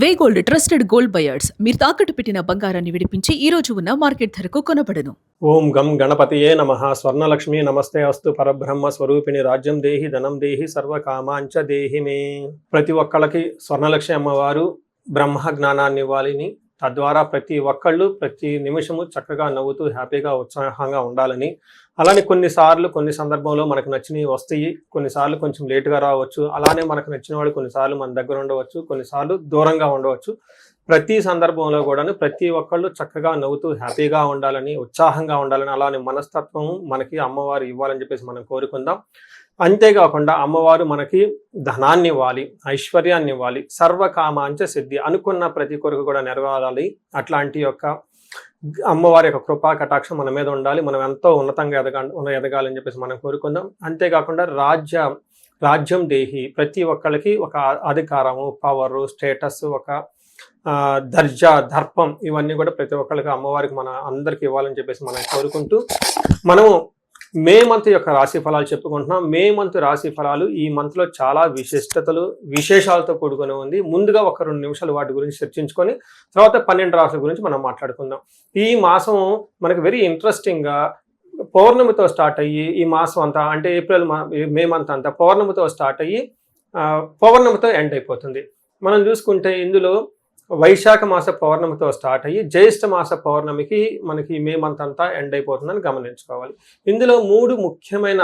వే gold trusted gold buyers మీరు తాకట్టు పెట్టిన బంగారాన్ని విడిపించి ఈ రోజు ఉన్న మార్కెట్ ధరకు కొనబడను. ఓం గం గణపతియే నమః. స్వర్ణలక్ష్మి నమస్తే అస్తు. పరబ్రహ్మ స్వరూపిణి రాజ్యం దేహి ధనం దేహి సర్వకామాంచ దేహి మే. ప్రతి ఒక్కళ్ళకి స్వర్ణలక్ష్మి అమ్మవారు బ్రహ్మ జ్ఞానాన్ని ఇవ్వాలని, తద్వారా ప్రతి ఒక్కళ్ళు ప్రతి నిమిషము చక్కగా నవ్వుతూ హ్యాపీగా ఉత్సాహంగా ఉండాలని, అలానే కొన్ని సందర్భంలో మనకు నచ్చినవి వస్తాయి, కొన్నిసార్లు కొంచెం లేటుగా రావచ్చు. అలానే మనకు నచ్చిన వాళ్ళు కొన్నిసార్లు మన దగ్గర ఉండవచ్చు, కొన్నిసార్లు దూరంగా ఉండవచ్చు. ప్రతి సందర్భంలో కూడాను ప్రతి ఒక్కళ్ళు చక్కగా నవ్వుతూ హ్యాపీగా ఉండాలని, ఉత్సాహంగా ఉండాలని, అలానే మనస్తత్వం మనకి అమ్మవారు ఇవ్వాలని చెప్పేసి మనం కోరుకుందాం. అంతేకాకుండా అమ్మవారు మనకి ధనాన్ని ఇవ్వాలి, ఐశ్వర్యాన్ని ఇవ్వాలి, సర్వకామాంచ సిద్ధి, అనుకున్న ప్రతి కొరకు కూడా నెరవేరాలి. అట్లాంటి యొక్క అమ్మవారి యొక్క కృపా కటాక్షం మన మీద ఉండాలి. మనం ఎంతో ఉన్నతంగా ఎదగాలని చెప్పేసి మనం కోరుకుందాం. అంతేకాకుండా రాజ్యం దేహి, ప్రతి ఒక్కళ్ళకి ఒక అధికారము, పవరు, స్టేటస్, ఒక దర్జా, దర్పం, ఇవన్నీ కూడా ప్రతి ఒక్కళ్ళకి అమ్మవారికి మన అందరికి ఇవ్వాలని చెప్పేసి మనం కోరుకుంటూ, మనము మే మంత్ యొక్క రాశి ఫలాలు చెప్పుకుంటున్నాం. మే మంత్ రాశి ఫలాలు ఈ మంత్ లో చాలా విశేషాలతో కూడుకొని ఉంది. ముందుగా ఒక 2 నిమిషాలు వాటి గురించి చర్చించుకొని తర్వాత 12 రాశుల గురించి మనం మాట్లాడుకుందాం. ఈ మాసం మనకి వెరీ ఇంట్రెస్టింగ్ గా పౌర్ణమితో స్టార్ట్ అయ్యి, ఈ మాసం అంతా అంటే మే మంత్ అంతా పౌర్ణమితో స్టార్ట్ అయ్యి పౌర్ణమితో ఎండ్ అయిపోతుంది. మనం చూసుకుంటే ఇందులో వైశాఖ మాస పౌర్ణమితో స్టార్ట్ అయ్యి జ్యేష్ఠ మాస పౌర్ణమికి మనకి మే మంత్ అంతా ఎండ్ అయిపోతుందని గమనించుకోవాలి. ఇందులో 3 ముఖ్యమైన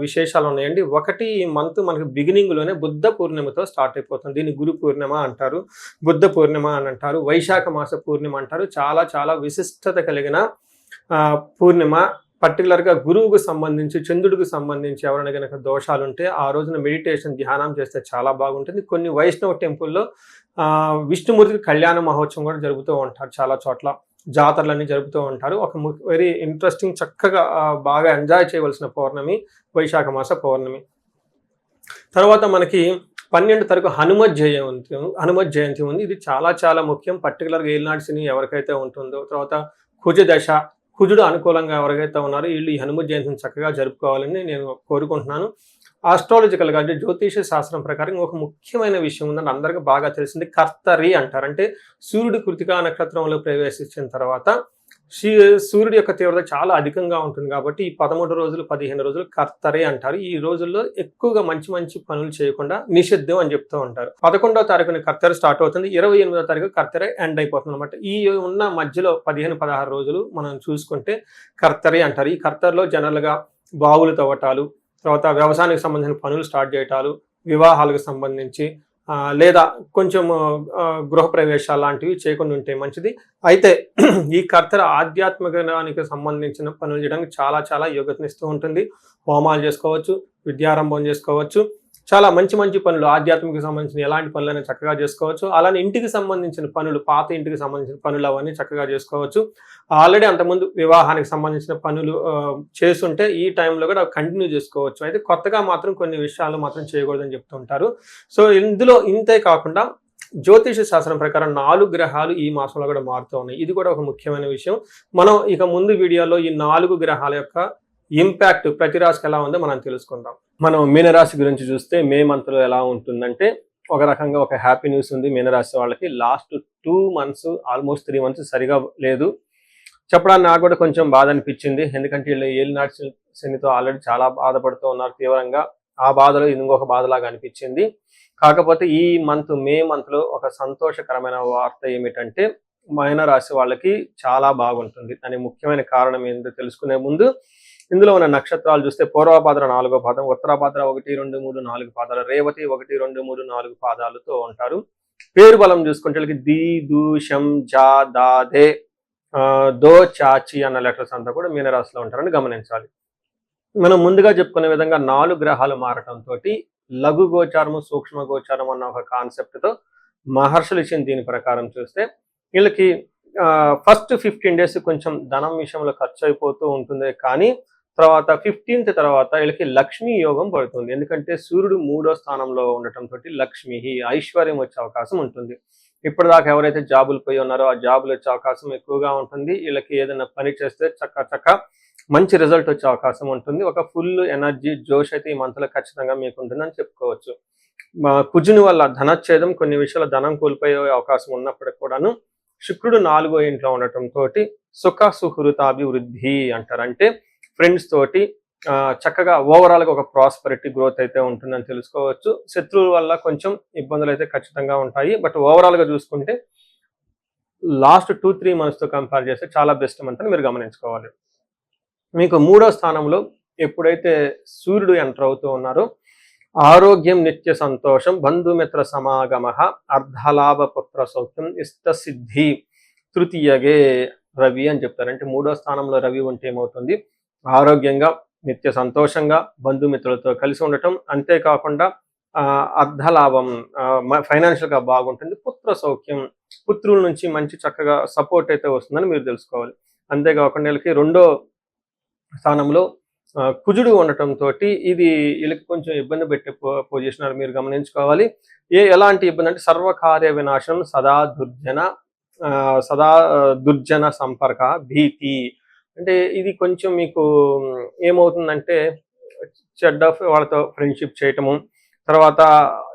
విశేషాలు ఉన్నాయండి. ఒకటి, ఈ మంత్ మనకి బిగినింగ్ లోనే బుద్ధ పూర్ణిమతో స్టార్ట్ అయిపోతుంది. దీన్ని గురు పూర్ణిమ అంటారు, బుద్ధ పూర్ణిమ అని అంటారు, వైశాఖ మాస పూర్ణిమ అంటారు. చాలా చాలా విశిష్టత కలిగిన పూర్ణిమ. పర్టికులర్గా గురువుకు సంబంధించి, చంద్రుడికి సంబంధించి ఎవరైనా కనుక దోషాలు ఉంటే ఆ రోజున మెడిటేషన్, ధ్యానం చేస్తే చాలా బాగుంటుంది. కొన్ని వైష్ణవ టెంపుల్లో విష్ణుమూర్తికి కళ్యాణ మహోత్సవం కూడా జరుపుతూ ఉంటారు. చాలా చోట్ల జాతరలన్నీ జరుపుతూ ఉంటారు. ఒక వెరీ ఇంట్రెస్టింగ్, చక్కగా బాగా ఎంజాయ్ చేయవలసిన పౌర్ణమి వైశాఖ మాస పౌర్ణమి. తర్వాత మనకి 12 తారీఖు హనుమత్ జయంతి ఉంది. ఇది చాలా చాలా ముఖ్యం. పర్టికులర్గా ఏలినాటి శని ఎవరికైతే ఉంటుందో, తర్వాత కుజుడు అనుకూలంగా ఎవరికైతే ఉన్నారో వీళ్ళు ఈ హనుమత్ జయంతిని చక్కగా జరుపుకోవాలని నేను కోరుకుంటున్నాను. ఆస్ట్రాలజికల్గా అంటే జ్యోతిష శాస్త్రం ప్రకారం ఒక ముఖ్యమైన విషయం ఉందని అందరికీ బాగా తెలిసింది, కర్తరి అంటారు. అంటే సూర్యుడు కృతికా నక్షత్రంలో ప్రవేశించిన తర్వాత సూర్యుడి యొక్క తీవ్రత చాలా అధికంగా ఉంటుంది కాబట్టి ఈ 13 రోజులు 15 రోజులు కర్తరే అంటారు. ఈ రోజుల్లో ఎక్కువగా మంచి మంచి పనులు చేయకుండా నిషిద్ధం అని చెప్తూ ఉంటారు. 11వ తారీఖున కర్తెర స్టార్ట్ అవుతుంది, 28వ తారీఖు కర్తెర ఎండ్ అయిపోతుంది అనమాట. ఈ ఉన్న మధ్యలో 15-16 రోజులు మనం చూసుకుంటే కర్తరే అంటారు. ఈ కర్తెరలో జనరల్గా బావులు తవ్వటాలు, తర్వాత వ్యవసాయానికి సంబంధించిన పనులు స్టార్ట్ చేయటాలు, వివాహాలకు సంబంధించి లేదా కొంచెం గృహప్రవేశాలు లాంటివి చేయకుండా ఉంటే మంచిది. అయితే ఈ కర్తెర ఆధ్యాత్మికానికి సంబంధించిన పనులు చేయడానికి చాలా చాలా యోగ్యతనిస్తూ ఉంటుంది. హోమాలు చేసుకోవచ్చు, విద్యారంభం చేసుకోవచ్చు, చాలా మంచి మంచి పనులు, ఆధ్యాత్మిక సంబంధించిన ఎలాంటి పనులైనా చక్కగా చేసుకోవచ్చు. అలానే ఇంటికి సంబంధించిన పనులు, పాత ఇంటికి సంబంధించిన పనులు అవన్నీ చక్కగా చేసుకోవచ్చు. ఆల్రెడీ అంతకుముందు వివాహానికి సంబంధించిన పనులు చేస్తుంటే ఈ టైంలో కూడా కంటిన్యూ చేసుకోవచ్చు. అయితే కొత్తగా మాత్రం కొన్ని విషయాలు మాత్రం చేయకూడదని చెప్తుంటారు. సో ఇందులో ఇంతే కాకుండా జ్యోతిష శాస్త్రం ప్రకారం 4 గ్రహాలు ఈ మాసంలో కూడా మారుతూ ఉన్నాయి. ఇది కూడా ఒక ముఖ్యమైన విషయం. మనం ఇక ముందు వీడియోలో ఈ 4 గ్రహాల యొక్క ఇంపాక్ట్ ప్రతి రాశికి ఎలా ఉందో మనం తెలుసుకుందాం. మనం మీనరాశి గురించి చూస్తే మే మంత్లో ఎలా ఉంటుందంటే, ఒక రకంగా ఒక హ్యాపీ న్యూస్ ఉంది మీనరాశి వాళ్ళకి. లాస్ట్ 2 మంత్స్, ఆల్మోస్ట్ 3 మంత్స్ సరిగా లేదు చెప్పడానికి. నాకు కూడా కొంచెం బాధ అనిపించింది. ఎందుకంటే వీళ్ళు ఏలినాటి శనితో ఆల్రెడీ చాలా బాధపడుతూ ఉన్నారు తీవ్రంగా. ఆ బాధలో ఇంకొక బాధలాగా అనిపించింది. కాకపోతే ఈ మే మంత్లో ఒక సంతోషకరమైన వార్త ఏమిటంటే, మీనరాశి వాళ్ళకి చాలా బాగుంటుంది. దానికి ముఖ్యమైన కారణం ఏంటో తెలుసుకునే ముందు ఇందులో ఉన్న నక్షత్రాలు చూస్తే పూర్వభాద్ర 4వ పాదం, ఉత్తరాభాద్ర 1, 2, 3, 4 పాదాలు, రేవతి 1, 2, 3, 4 పాదాలతో ఉంటారు. పేరు బలం చూసుకుంటే ది, దు, షం, జా, దా, దే, దో, చాచి అన్న లెటర్స్ అంతా కూడా మీనరాశిలో ఉంటారని గమనించాలి. మనం ముందుగా చెప్పుకునే విధంగా 4 గ్రహాలు మారటంతో లఘు గోచారము, సూక్ష్మ గోచారం అన్న ఒక కాన్సెప్ట్తో మహర్షులు ఇచ్చిన దీని ప్రకారం చూస్తే వీళ్ళకి ఫస్ట్ 15 డేస్ కొంచెం ధనం విషయంలో ఖర్చు అయిపోతూ ఉంటుంది. కానీ తర్వాత 15th తర్వాత వీళ్ళకి లక్ష్మీ యోగం పడుతుంది. ఎందుకంటే సూర్యుడు 3వ స్థానంలో ఉండటంతో లక్ష్మి, ఐశ్వర్యం వచ్చే అవకాశం ఉంటుంది. ఇప్పటిదాకా ఎవరైతే జాబులు పోయి ఉన్నారో ఆ జాబులు వచ్చే అవకాశం ఎక్కువగా ఉంటుంది. వీళ్ళకి ఏదైనా పని చేస్తే చక్క మంచి రిజల్ట్ వచ్చే అవకాశం ఉంటుంది. ఒక ఫుల్ ఎనర్జీ, జోష్ అయితే ఈ మంత్లో ఖచ్చితంగా మీకు ఉంటుందని చెప్పుకోవచ్చు. కుజుని వల్ల ధనచ్ఛేదం, కొన్ని విషయాల ధనం కోల్పోయే అవకాశం ఉన్నప్పటికి కూడాను శుక్రుడు 4వ ఇంట్లో ఉండటంతో సుఖ సుహృతాభివృద్ధి అంటారు. అంటే ఫ్రెండ్స్ తోటి చక్కగా ఓవరాల్గా ఒక ప్రాస్పరిటీ గ్రోత్ అయితే ఉంటుందని తెలుసుకోవచ్చు. శత్రువుల వల్ల కొంచెం ఇబ్బందులు అయితే ఖచ్చితంగా ఉంటాయి. బట్ ఓవరాల్గా చూసుకుంటే లాస్ట్ 2-3 మంత్స్తో కంపేర్ చేస్తే చాలా బెస్ట్ మంత్ అని మీరు గమనించుకోవాలి. మీకు 3వ స్థానంలో ఎప్పుడైతే సూర్యుడు ఎంటర్ అవుతూ ఉన్నారో ఆరోగ్యం, నిత్య సంతోషం, బంధుమిత్ర సమాగమ, అర్ధలాభ పుత్ర సౌఖ్యం, ఇష్టసిద్ధి, తృతీయగే రవి అని చెప్తారు. అంటే 3వ స్థానంలో రవి ఉంటే ఏమవుతుంది, ఆరోగ్యంగా, నిత్య సంతోషంగా, బంధుమిత్రులతో కలిసి ఉండటం, అంతేకాకుండా అర్ధలాభం, ఫైనాన్షియల్గా బాగుంటుంది, పుత్ర సౌఖ్యం, పుత్రుల నుంచి మంచి చక్కగా సపోర్ట్ అయితే వస్తుందని మీరు తెలుసుకోవాలి. అంతేకాకుండా వీళ్ళకి 2వ స్థానంలో కుజుడు ఉండటంతో ఇది వీళ్ళకి కొంచెం ఇబ్బంది పెట్టే పొజిషన్ మీరు గమనించుకోవాలి. ఎలాంటి ఇబ్బంది అంటే సర్వకార్య వినాశనం, సదా దుర్జన సంపర్క, భీతి. అంటే ఇది కొంచెం మీకు ఏమవుతుందంటే చెడ్డ వాళ్ళతో ఫ్రెండ్షిప్ చేయటము, తర్వాత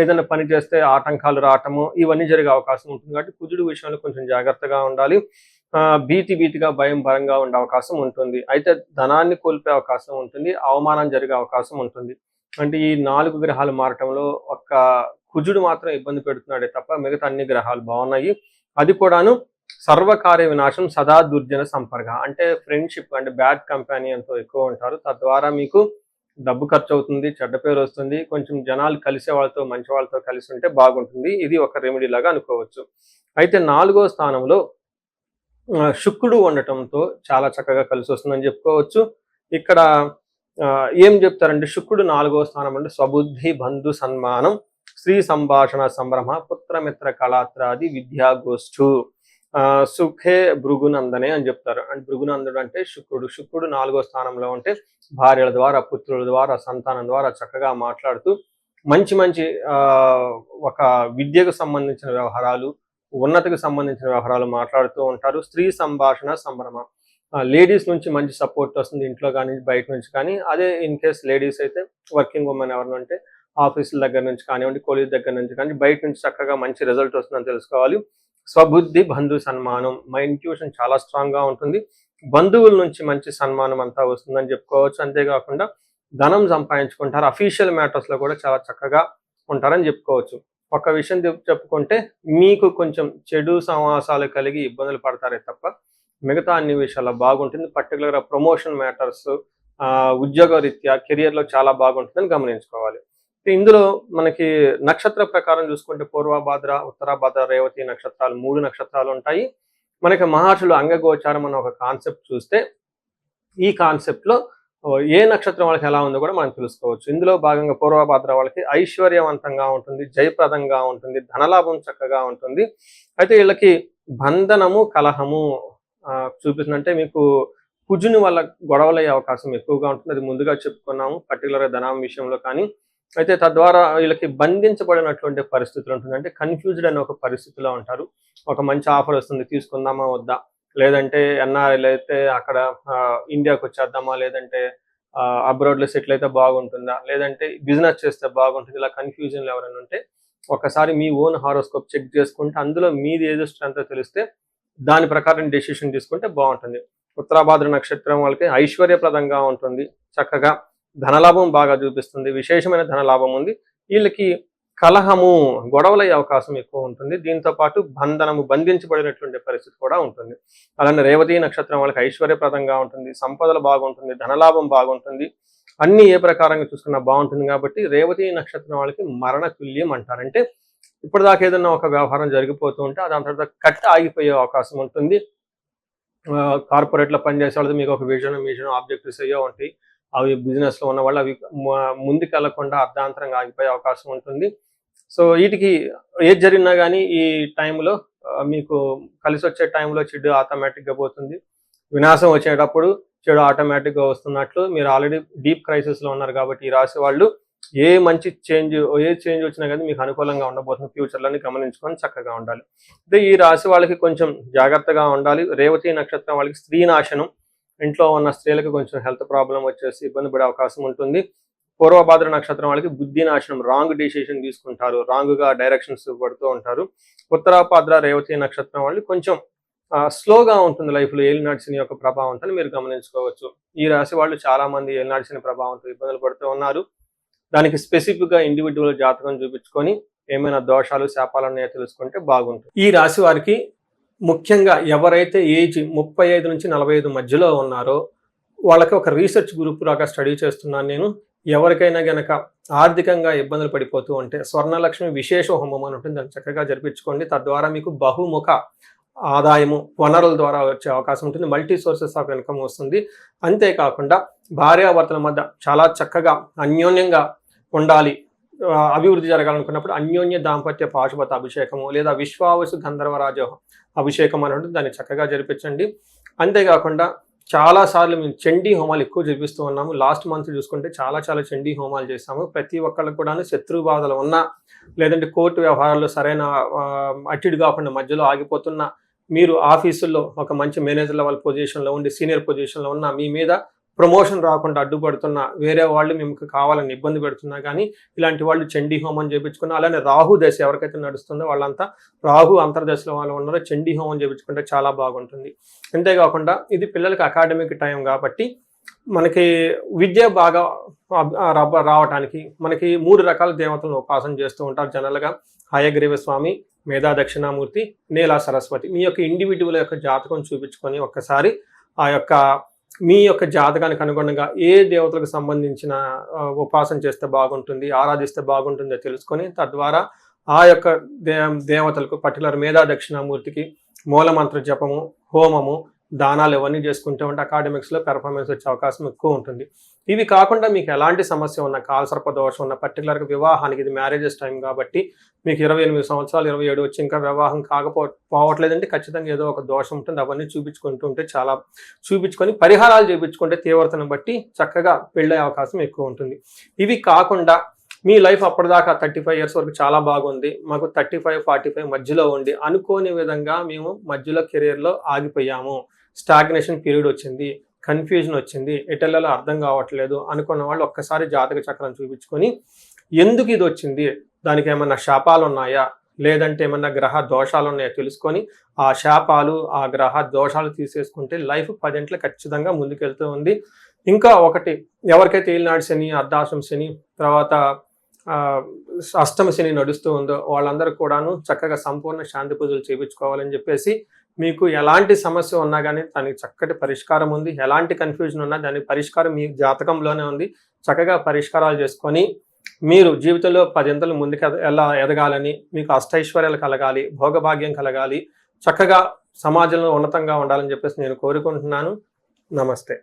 ఏదైనా పని చేస్తే ఆటంకాలు రావటము, ఇవన్నీ జరిగే అవకాశం ఉంటుంది. కాబట్టి కుజుడు విషయంలో కొంచెం జాగ్రత్తగా ఉండాలి. భీతిగా భయంగా ఉండే అవకాశం ఉంటుంది. అయితే ధనాన్ని కోల్పోయే అవకాశం ఉంటుంది, అవమానం జరిగే అవకాశం ఉంటుంది. అంటే ఈ 4 గ్రహాలు మారటంలో ఒక్క కుజుడు మాత్రం ఇబ్బంది పెడుతున్నాడే తప్ప మిగతా అన్ని గ్రహాలు బాగున్నాయి. అది కూడాను సర్వకార్య వినాశం, సదా దుర్జన సంపర్క. అంటే ఫ్రెండ్షిప్ అంటే బ్యాడ్ కంపానియన్తో ఎక్కువ ఉంటారు. తద్వారా మీకు డబ్బు ఖర్చు అవుతుంది, చెడ్డ పేరు వస్తుంది. కొంచెం జనాలు కలిసే వాళ్ళతో, మంచి వాళ్ళతో కలిసి ఉంటే బాగుంటుంది. ఇది ఒక రెమెడీ లాగా అనుకోవచ్చు. అయితే 4వ స్థానంలో శుక్రుడు ఉండటంతో చాలా చక్కగా కలిసి వస్తుందని చెప్పుకోవచ్చు. ఇక్కడ ఏం చెప్తారంటే శుక్రుడు 4వ స్థానం అంటే స్వబుద్ధి, బంధు సన్మానం, స్త్రీ సంభాషణ సంభ్రమ, పుత్రమిత్ర కళాత్రాది విద్యాగోష్ఠు, సుఖే భృగునందనే అని చెప్తారు. అంటే భృగునందుడు అంటే శుక్రుడు 4వ స్థానంలో ఉంటే భార్యల ద్వారా, పుత్రుల ద్వారా, సంతానం ద్వారా చక్కగా మాట్లాడుతూ మంచి ఒక విద్యకు సంబంధించిన వ్యవహారాలు, ఉన్నతికి సంబంధించిన వ్యవహారాలు మాట్లాడుతూ ఉంటారు. స్త్రీ సంభాషణ సంభ్రమ, లేడీస్ నుంచి మంచి సపోర్ట్ వస్తుంది, ఇంట్లో కానీ బయట నుంచి కానీ. అదే ఇన్ కేస్ లేడీస్ అయితే వర్కింగ్ ఉమెన్ ఎవరైనా ఉంటే ఆఫీసుల దగ్గర నుంచి కానివ్వండి, కాలేజ్ దగ్గర నుంచి కానీ బయట నుంచి చక్కగా మంచి రిజల్ట్ వస్తుందని తెలుసుకోవాలి. స్వబుద్ధి, బంధు సన్మానం, మా ఇంట్యూషన్ చాలా స్ట్రాంగ్గా ఉంటుంది. బంధువుల నుంచి మంచి సన్మానం అంతా వస్తుందని చెప్పుకోవచ్చు. అంతేకాకుండా ధనం సంపాదించుకుంటారు. అఫీషియల్ మ్యాటర్స్లో కూడా చాలా చక్కగా ఉంటారని చెప్పుకోవచ్చు. ఒక విషయం చెప్పుకుంటే మీకు కొంచెం చెడు సమాసాలు కలిగి ఇబ్బందులు పడతారే తప్ప మిగతా అన్ని విషయాల్లో బాగుంటుంది. పర్టికులర్గా ప్రమోషన్ మ్యాటర్స్, ఉద్యోగ రీత్యా కెరియర్లో చాలా బాగుంటుందని గమనించుకోవాలి. ఇందులో మనకి నక్షత్ర ప్రకారం చూసుకుంటే పూర్వభాద్ర, ఉత్తరాభాద్ర, రేవతి నక్షత్రాలు 3 నక్షత్రాలు ఉంటాయి. మనకి మహర్షులు అంగగోచారం అన్న ఒక కాన్సెప్ట్ చూస్తే ఈ కాన్సెప్ట్లో ఏ నక్షత్రం వాళ్ళకి ఎలా ఉందో కూడా మనం తెలుసుకోవచ్చు. ఇందులో భాగంగా పూర్వభాద్ర వాళ్ళకి ఐశ్వర్యవంతంగా ఉంటుంది, జయప్రదంగా ఉంటుంది, ధనలాభం చక్కగా ఉంటుంది. అయితే వీళ్ళకి బంధనము, కలహము చూపిస్తుందంటే మీకు కుజుని వల్ల గొడవలయ్యే అవకాశం ఎక్కువగా ఉంటుంది. అది ముందుగా చెప్పుకున్నాము, పర్టికులర్గా ధనం విషయంలో కానీ. అయితే తద్వారా వీళ్ళకి బంధించబడినటువంటి పరిస్థితులు ఉంటుంది. అంటే కన్ఫ్యూజ్డ్ అనే ఒక పరిస్థితిలో ఉంటారు. ఒక మంచి ఆఫర్ వస్తుంది, తీసుకుందామా వద్దా, లేదంటే ఎన్ఆర్ఐలు అయితే అక్కడ ఇండియాకి వచ్చేద్దామా, లేదంటే అబ్రాడ్లో సెటిల్ అయితే బాగుంటుందా, లేదంటే బిజినెస్ చేస్తే బాగుంటుంది, ఇలా కన్ఫ్యూజన్లు ఎవరైనా ఉంటే ఒకసారి మీ ఓన్ హారోస్కోప్ చెక్ చేసుకుంటే అందులో మీది ఏదో స్ట్రెంత్ తెలిస్తే దాని ప్రకారం డెసిషన్ తీసుకుంటే బాగుంటుంది. ఉత్తరాభాద్ర నక్షత్రం వాళ్ళకి ఐశ్వర్యప్రదంగా ఉంటుంది, చక్కగా ధనలాభం బాగా చూపిస్తుంది, విశేషమైన ధనలాభం ఉంది. వీళ్ళకి కలహము, గొడవలయ్యే అవకాశం ఎక్కువ ఉంటుంది. దీంతో పాటు బంధించబడినటువంటి పరిస్థితి కూడా ఉంటుంది. అలానే రేవతి నక్షత్రం వాళ్ళకి ఐశ్వర్యప్రదంగా ఉంటుంది, సంపదలు బాగుంటుంది, ధనలాభం బాగుంటుంది, అన్ని ఏ ప్రకారంగా చూసుకున్నా బాగుంటుంది. కాబట్టి రేవతి నక్షత్రం వాళ్ళకి మరణ తుల్యం అంటారంటే ఇప్పటిదాకా ఏదన్నా ఒక వ్యవహారం జరిగిపోతూ ఉంటే దాని తర్వాత కట్ ఆగిపోయే అవకాశం ఉంటుంది. కార్పొరేట్లో పనిచేసే వాళ్ళతో మీకు ఒక విజన్ ఆబ్జెక్టివ్స్ అయ్యో ఉంటాయి. అవి బిజినెస్లో ఉన్న వాళ్ళు అవి ముందుకు వెళ్లకుండా అర్ధాంతరంగా ఆగిపోయే అవకాశం ఉంటుంది. సో వీటికి ఏది జరిగినా కానీ ఈ టైంలో మీకు కలిసి వచ్చే టైంలో చెడు ఆటోమేటిక్గా పోతుంది, వినాశం వచ్చేటప్పుడు చెడు ఆటోమేటిక్గా వస్తున్నట్లు మీరు ఆల్రెడీ డీప్ క్రైసిస్లో ఉన్నారు. కాబట్టి ఈ రాశి వాళ్ళు ఏ చేంజ్ వచ్చినా కానీ మీకు అనుకూలంగా ఉండబోతుంది. ఫ్యూచర్లోని గమనించుకొని చక్కగా ఉండాలి. అయితే ఈ రాశి వాళ్ళకి కొంచెం జాగ్రత్తగా ఉండాలి. రేవతి నక్షత్రం వాళ్ళకి స్త్రీ నాశనం, ఇంట్లో ఉన్న స్త్రీలకు కొంచెం హెల్త్ ప్రాబ్లం వచ్చేసి ఇబ్బంది పడే అవకాశం ఉంటుంది. పూర్వభాద్ర నక్షత్రం వాళ్ళకి బుద్ధి నాశనం, రాంగ్ డిసిషన్ తీసుకుంటారు, రాంగ్గా డైరెక్షన్స్ పడుతూ ఉంటారు. ఉత్తరాభాద్ర రేవతి నక్షత్రం వాళ్ళు కొంచెం స్లోగా ఉంటుంది లైఫ్లో ఏలినాటి శని యొక్క ప్రభావంతో మీరు గమనించుకోవచ్చు. ఈ రాశి వాళ్ళు చాలా మంది ఏలినాటి శని ప్రభావంతో ఇబ్బందులు పడుతూ ఉన్నారు. దానికి స్పెసిఫిక్గా ఇండివిజువల్ జాతకం చూపించుకొని ఏమైనా దోషాలు శాపాలు ఉన్నాయో తెలుసుకుంటే బాగుంటుంది. ఈ రాశి వారికి ముఖ్యంగా ఎవరైతే ఏజ్ 35 నుంచి 45 మధ్యలో ఉన్నారో వాళ్ళకి ఒక రీసెర్చ్ గ్రూప్ లాగా స్టడీ చేస్తున్నాను నేను. ఎవరికైనా గనక ఆర్థికంగా ఇబ్బందులు పడిపోతూ ఉంటే స్వర్ణలక్ష్మి విశేష హోమం అని ఉంటుంది, దాన్ని చక్కగా జరిపించుకోండి. తద్వారా మీకు బహుముఖ ఆదాయము వనరుల ద్వారా వచ్చే అవకాశం ఉంటుంది, మల్టీ సోర్సెస్ ఆఫ్ ఇన్కమ్ వస్తుంది. అంతేకాకుండా భార్యాభర్తల మధ్య చాలా చక్కగా అన్యోన్యంగా ఉండాలి, అభివృద్ధి జరగాలనుకున్నప్పుడు అన్యోన్య దాంపత్య పాశుపత అభిషేకము లేదా విశ్వావసు గంధర్వరాజ అభిషేకం అని ఉంటుంది, దాన్ని చక్కగా జరిపించండి. అంతేకాకుండా చాలాసార్లు మేము చండీ హోమాలు ఎక్కువ జరిపిస్తూ ఉన్నాము. లాస్ట్ మంత్ చూసుకుంటే చాలా చండీ హోమాలు చేస్తాము. ప్రతి ఒక్కళ్ళకు కూడా శత్రు బాధలు ఉన్నా, లేదంటే కోర్టు వ్యవహారాల్లో సరైన అటిడు కాకుండా మధ్యలో ఆగిపోతున్న, మీరు ఆఫీసుల్లో ఒక మంచి మేనేజర్ లెవెల్ పొజిషన్లో ఉండి సీనియర్ పొజిషన్లో ఉన్న, మీ మీద ప్రమోషన్ రాకుండా అడ్డుపడుతున్నా, వేరే వాళ్ళు మీకు కావాలని ఇబ్బంది పెడుతున్నా కానీ ఇలాంటి వాళ్ళు చండీ హోమం చేయించుకున్నా, అలానే రాహు దశ ఎవరికైతే నడుస్తుందో వాళ్ళంతా రాహు అంతర్దశలో వాళ్ళు ఉన్నారో చండీ హోమం చేయించుకుంటే చాలా బాగుంటుంది. అంతేకాకుండా ఇది పిల్లలకి అకాడమిక్ టైం కాబట్టి మనకి విద్య బాగా రావటానికి మనకి 3 రకాల దేవతలను ఉపాసన చేస్తూ ఉంటారు జనరల్గా. హయగ్రీవ స్వామి, మేధా దక్షిణామూర్తి, నీలా సరస్వతి. మీ యొక్క ఇండివిజువల్ యొక్క జాతకం చూపించుకొని ఒక్కసారి ఆ యొక్క మీ యొక్క జాతకానికి అనుగుణంగా ఏ దేవతలకు సంబంధించిన ఉపాసన చేస్తే బాగుంటుంది, ఆరాధిస్తే బాగుంటుందో తెలుసుకొని తద్వారా ఆ యొక్క దేవతలకు పర్టికులర్ మేధా దక్షిణామూర్తికి మూలమంత్ర జపము, హోమము, దానాలు ఇవన్నీ చేసుకుంటూ ఉంటే అకాడమిక్స్లో పెర్ఫార్మెన్స్ వచ్చే అవకాశం ఎక్కువ ఉంటుంది. ఇవి కాకుండా మీకు ఎలాంటి సమస్య ఉన్న, కాలసర్ప దోషం ఉన్న, పర్టికులర్గా వివాహానికి ఇది మ్యారేజెస్ టైం కాబట్టి మీకు 28 సంవత్సరాలు 27 వచ్చి ఇంకా వివాహం పోవట్లేదంటే ఖచ్చితంగా ఏదో ఒక దోషం ఉంటుంది. అవన్నీ చూపించుకొని పరిహారాలు చేయించుకుంటే తీవ్రతను బట్టి చక్కగా పెళ్ళే అవకాశం ఎక్కువ ఉంటుంది. ఇవి కాకుండా మీ లైఫ్ అప్పటిదాకా 35 ఇయర్స్ వరకు చాలా బాగుంది, మాకు 35-45 మధ్యలో ఉండి అనుకోని విధంగా మేము మధ్యలో కెరీర్లో ఆగిపోయాము, స్టాగ్నేషన్ పీరియడ్ వచ్చింది, కన్ఫ్యూజన్ వచ్చింది, ఎటెల్లలో అర్థం కావట్లేదు అనుకున్న వాళ్ళు ఒక్కసారి జాతక చక్రం చూపించుకొని ఎందుకు ఇది వచ్చింది, దానికి ఏమన్నా శాపాలు ఉన్నాయా, లేదంటే ఏమన్నా గ్రహ దోషాలు ఉన్నాయో తెలుసుకొని ఆ శాపాలు ఆ గ్రహ దోషాలు తీసేసుకుంటే లైఫ్ 10 గంటలు ఖచ్చితంగా ముందుకెళ్తూ ఉంది. ఇంకా ఒకటి, ఎవరికైతే ఏలినాటి శని, అర్ధాశ్రమ శని, తర్వాత అష్టమ శని నడుస్తూ ఉందో వాళ్ళందరూ కూడాను చక్కగా సంపూర్ణ శాంతి పూజలు చేయించుకోవాలని చెప్పేసి, మీకు ఎలాంటి సమస్య ఉన్నా కానీ దానికి చక్కటి పరిష్కారం ఉంది. ఎలాంటి కన్ఫ్యూజన్ ఉన్నా దానికి పరిష్కారం మీ జాతకంలోనే ఉంది. చక్కగా పరిష్కారాలు చేసుకొని మీరు జీవితంలో 10 అంతలు ముందుకు ఎలా ఎదగాలని, మీకు అష్టైశ్వర్యాలు కలగాలి, భోగభాగ్యం కలగాలి, చక్కగా సమాజంలో ఉన్నతంగా ఉండాలని చెప్పేసి నేను కోరుకుంటున్నాను. నమస్తే.